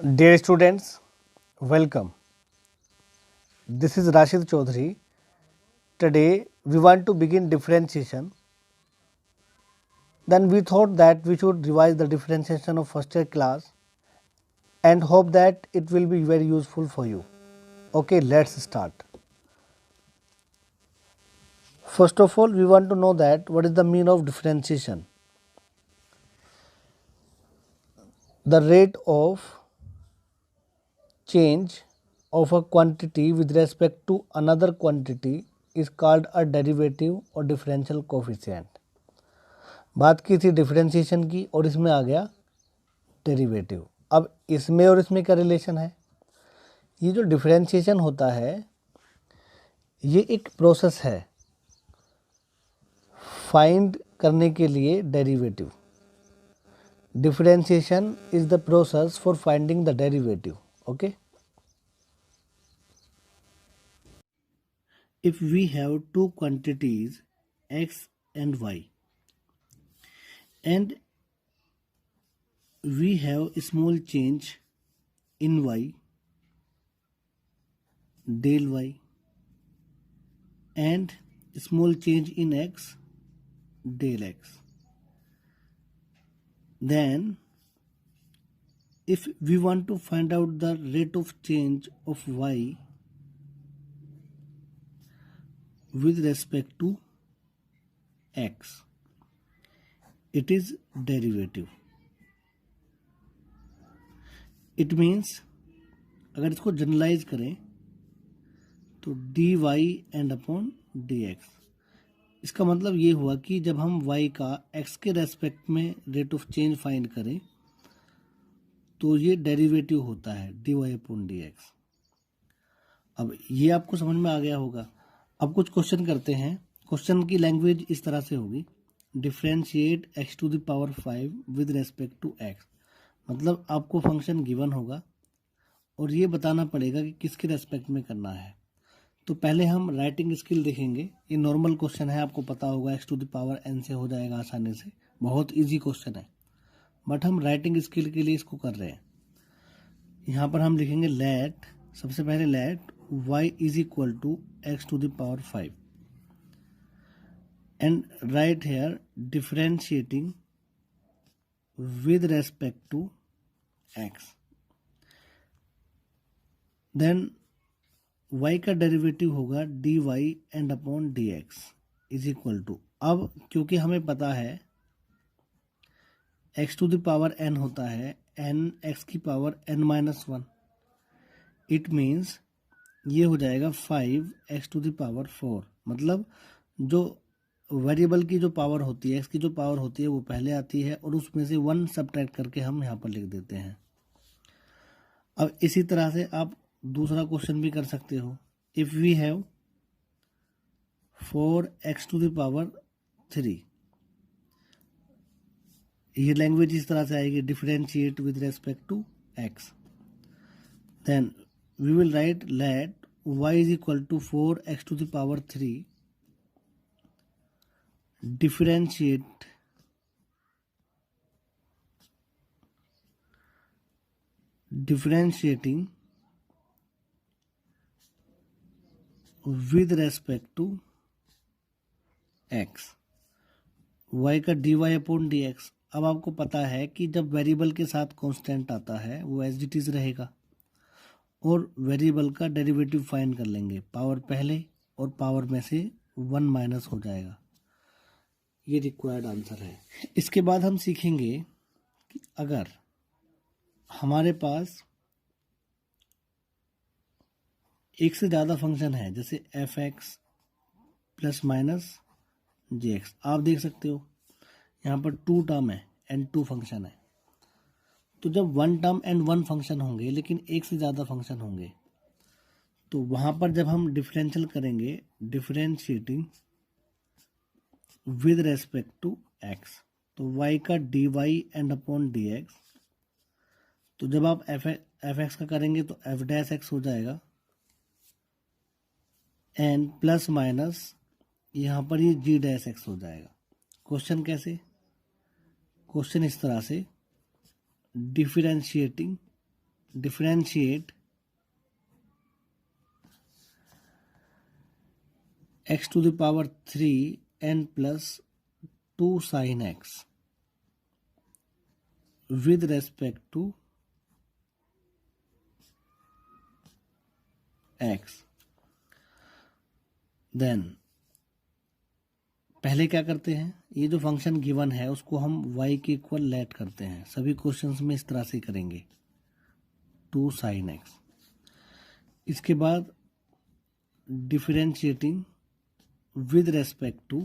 Dear students, welcome. This is Rashid Chaudhary. Today we want to begin differentiation. Then we thought that we should revise the differentiation of first year class and hope that it will be very useful for you. Okay, let's start. First of all, we want to know that what is the mean of differentiation. The rate of change of a quantity with respect to another quantity is called a derivative or differential coefficient. बात की थी differentiation की और इसमें आ गया derivative. अब इसमें और इसमें क्या रिलेशन है? ये जो डिफरेंशिएशन होता है ये एक प्रोसेस है फाइंड करने के लिए derivative. Differentiation is the process for finding the derivative. Okay, if we have two quantities x and y and we have a small change in y del y and small change in x del x, then if we want to find out the rate of change of y with respect to x, it is derivative. It means अगर इसको generalise करें तो d y and upon d x. इसका मतलब ये हुआ कि जब हम y का x के रेस्पेक्ट में रेट ऑफ चेंज फाइंड करें तो ये डेरिवेटिव होता है d y upon d x. अब ये आपको समझ में आ गया होगा। अब कुछ क्वेश्चन करते हैं। क्वेश्चन की लैंग्वेज इस तरह से होगी, differentiate x to the power 5 with respect to x। मतलब आपको फंक्शन गिवन होगा और ये बताना पड़ेगा कि किसके रेस्पेक्ट में करना है। तो पहले हम राइटिंग स्किल देखेंगे। ये नॉर्मल क्वेश्चन है, आपको पता होगा x to the power n से हो जाएगा आसानी से, बहुत इजी क्वेश्चन है, बट हम राइटिंग स्किल के लिए इसको कर रहे हैं। यहाँ पर हम लिखेंगे लेट, सबसे पहले let y is equal to x to the power 5 and right here differentiating with respect to x, then y का डेरिवेटिव होगा dy and upon dx is equal to, अब क्योंकि हमें पता है x to the power n होता है n x की पावर n माइनस 1, इट मीन्स ये हो जाएगा 5x टू द पावर 4। मतलब जो वेरिएबल की जो पावर होती है, x की जो पावर होती है वो पहले आती है और उसमें से 1 सब्ट्रैक्ट करके हम यहाँ पर लिख देते हैं। अब इसी तरह से आप दूसरा क्वेश्चन भी कर सकते हो। If we have 4x to the power 3, ये लैंग्वेज इस तरह से आएगी, differentiate with respect to x, then we will write let y is equal to 4x to the power 3 differentiating with respect to x, y का dy upon dx। अब आपको पता है कि जब वेरिएबल के साथ कांस्टेंट आता है वो एज इट इज रहेगा और वेरिएबल का डेरिवेटिव फाइंड कर लेंगे, पावर पहले और पावर में से 1 माइनस हो जाएगा। ये रिक्वायर्ड आंसर है। इसके बाद हम सीखेंगे कि अगर हमारे पास एक से ज़्यादा फंक्शन है, जैसे एफ एक्स प्लस माइनस जे एक्स, आप देख सकते हो यहाँ पर 2 टर्म है एंड 2 फंक्शन है। तो जब 1 टर्म एंड 1 फंक्शन होंगे लेकिन एक से ज़्यादा फंक्शन होंगे तो वहाँ पर जब हम डिफरेंशियल करेंगे, differentiating with respect to x, तो y का dy एंड अपॉन dx, तो जब आप एफ एक्स का करेंगे तो एफ डैश एक्स हो जाएगा एंड प्लस माइनस यहाँ पर ये जी डैश एक्स हो जाएगा। क्वेश्चन कैसे? क्वेश्चन इस तरह से, differentiating differentiate x to the power 3 n plus 2 sin x with respect to x, then पहले क्या करते हैं, ये जो फंक्शन गिवन है उसको हम y के इक्वल लेट करते हैं। सभी क्वेश्चंस में इस तरह से करेंगे, 2 sin x। इसके बाद differentiating with respect to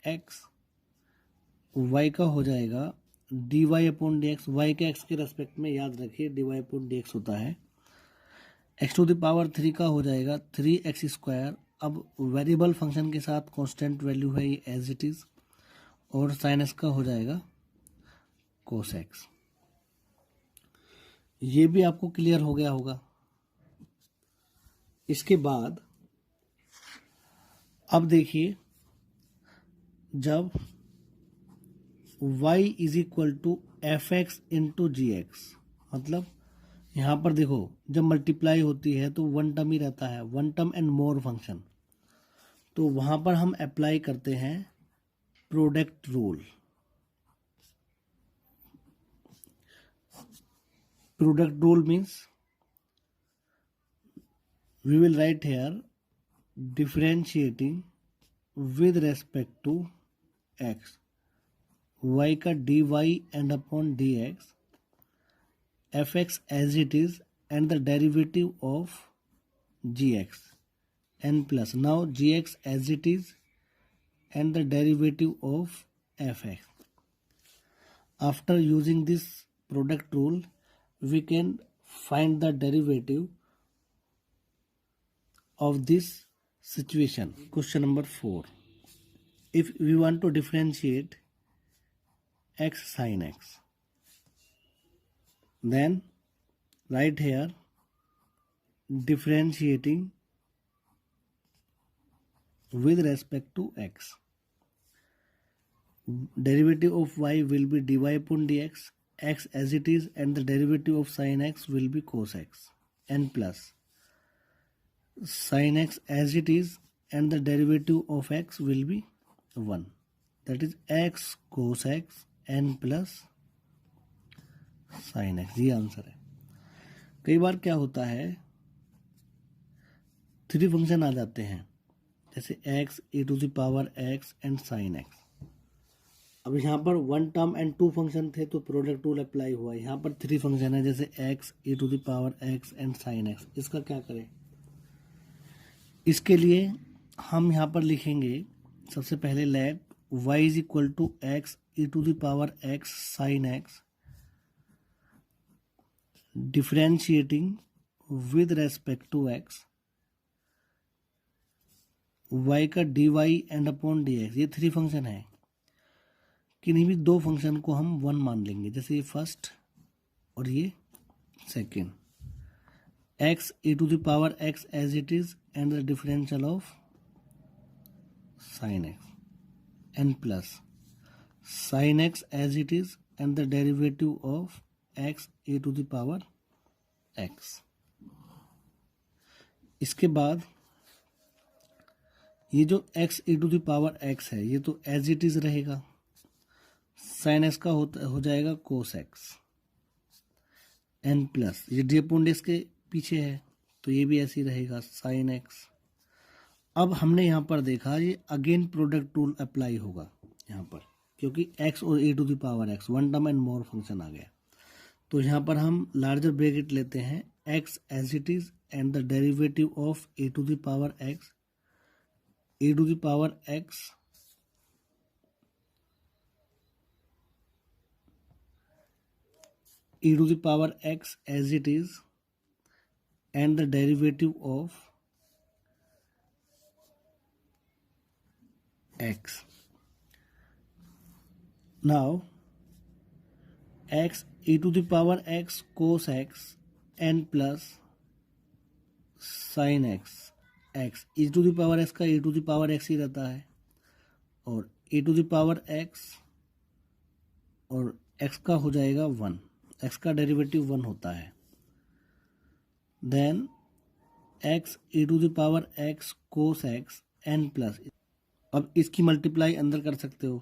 x, y का हो जाएगा dy upon d x. Y के x के रेस्पेक्ट में याद रखिए dy अपॉन डी एक्स होता है। x टू द पावर 3 का हो जाएगा 3x स्क्वायर। अब वेरिएबल फंक्शन के साथ कांस्टेंट वैल्यू है ये एज इट इज, और साइन x का हो जाएगा कोस x। ये भी आपको क्लियर हो गया होगा। इसके बाद अब देखिए, जब y is equal to f x into g x, मतलब यहाँ पर देखो जब मल्टीप्लाई होती है तो वन टर्म ही रहता है, one term and more function, तो वहाँ पर हम अप्लाई करते हैं product rule. Product rule means we will write here differentiating with respect to x, y का dy and upon dx, fx as it is and the derivative of gx, n plus now gx as it is and the derivative of fx. After using this product rule, we can find the derivative of this situation. Question number 4. If we want to differentiate x sin x, then write here differentiating with respect to x. Derivative of y will be dy upon dx, x as it is, and the derivative of sin x will be cos x, n plus sin x as it is and the derivative of x will be 1, that is x cos x n plus sin x। ये answer है। कई बार क्या होता है, 3 function आ जाते हैं, जैसे x e to the power x and sin x। अब यहाँ पर 1 टर्म एंड 2 फंक्शन थे तो प्रोडक्ट रूल अप्लाई हुआ। यहाँ पर 3 फंक्शन है, जैसे x e to the power x and sin x। इसका क्या करें, इसके लिए हम यहाँ पर लिखेंगे सबसे पहले let y is equal to x e to the power x sin x differentiating with respect to x, y का dy एंड अपॉन dx। ये 3 फंक्शन है, किन्हीं भी 2 फंक्शन को हम 1 मान लेंगे, जैसे ये फर्स्ट और ये second. x e to the power x as it is and the differential of sin x, n plus sin x as it is and the derivative of x e to the power x। इसके बाद ये जो x e to the power x है ये तो as it is रहेगा, sin x का हो जाएगा cos x, n प्लस ये डी अपॉन डी के पीछे है तो ये भी ऐसे ही रहेगा sin x। अब हमने यहाँ पर देखा ये अगेन प्रोडक्ट रूल अप्लाई होगा यहाँ पर, क्योंकि x और e to the power x 1 term and more function आ गया। तो यहाँ पर हम लार्जर ब्रैकेट लेते हैं, x as it is and the derivative of e to the power x, e to the power x e to the power x as it is and the derivative of x. Now x e to the power x cos x n plus sin x, x e to the power x का e to the power x ही रहता है, और e to the power x और x का हो जाएगा 1, x का derivative 1 होता है। Then x e to the power x cos x n plus, अब इसकी मल्टीप्लाई अंदर कर सकते हो,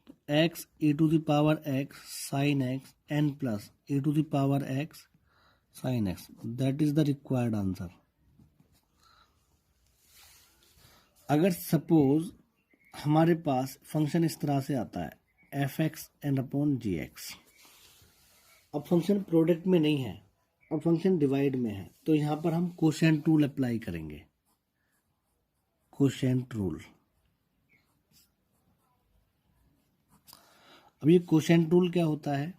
तो x e to the power x sine x n plus e to the power x sine x, that is the required answer. अगर suppose हमारे पास फंक्शन इस तरह से आता है f x and upon g x, अब फंक्शन प्रोडक्ट में नहीं है, अब फंक्शन डिवाइड में है, तो यहाँ पर हम कोशेंट रूल अप्लाई करेंगे, कोशेंट रूल। अब ये कोशेंट रूल क्या होता है,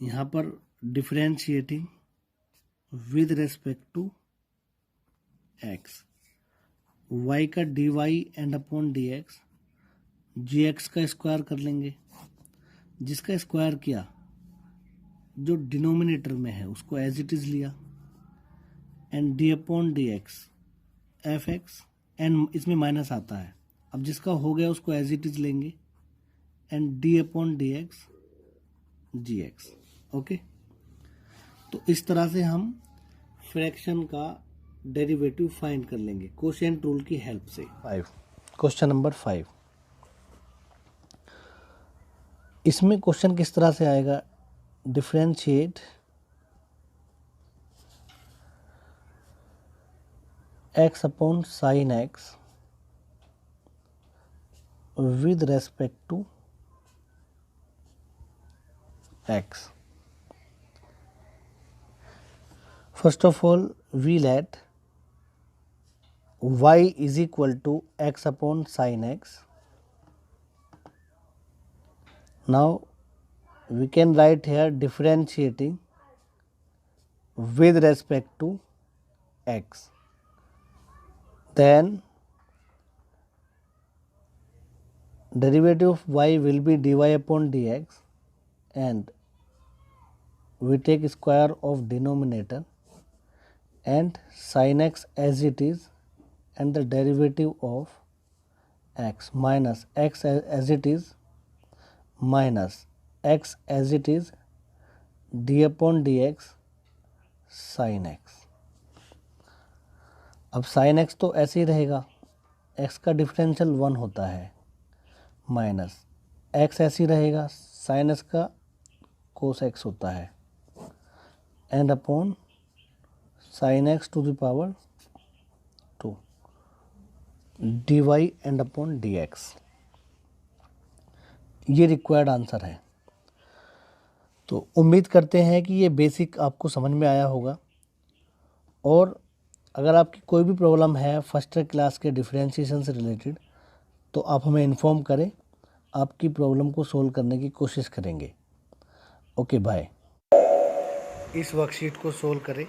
यहाँ पर differentiating with respect to x, y का dy and upon dx, gx का स्क्वायर कर लेंगे, जिसका स्क्वायर किया जो डिनोमिनेटर में है उसको एज इट इज लिया, and d upon d x f x, एंड इसमें माइनस आता है, अब जिसका हो गया उसको एज इट इज लेंगे, and d upon d x g x. Okay, तो इस तरह से हम फ्रैक्शन का डेरिवेटिव फाइंड कर लेंगे कोशेंट रूल की हेल्प से। 5, क्वेश्चन नंबर 5, इसमें क्वेश्चन किस तरह से आएगा, differentiate x upon sine x with respect to x. First of all we let y is equal to x upon sin x. Now we can write here differentiating with respect to x. Then derivative of y will be dy upon dx, and we take square of denominator and sin x as it is, and the derivative of x minus x as it is minus x as it is d upon dx sin x। अब sin x तो ऐसे ही रहेगा, x का differential 1 होता है, minus x ऐसे ही रहेगा, sin x का cos x होता है, and upon sin x to the power 2 dy and upon dx। ये रिक्वायर्ड आंसर है। तो उम्मीद करते हैं कि ये बेसिक आपको समझ में आया होगा, और अगर आपकी कोई भी प्रॉब्लम है फर्स्ट क्लास के डिफरेंशिएशन से रिलेटेड तो आप हमें इन्फॉर्म करें, आपकी प्रॉब्लम को सोल्व करने की कोशिश करेंगे। Okay bye. इस वर्कशीट को सोल्व करें।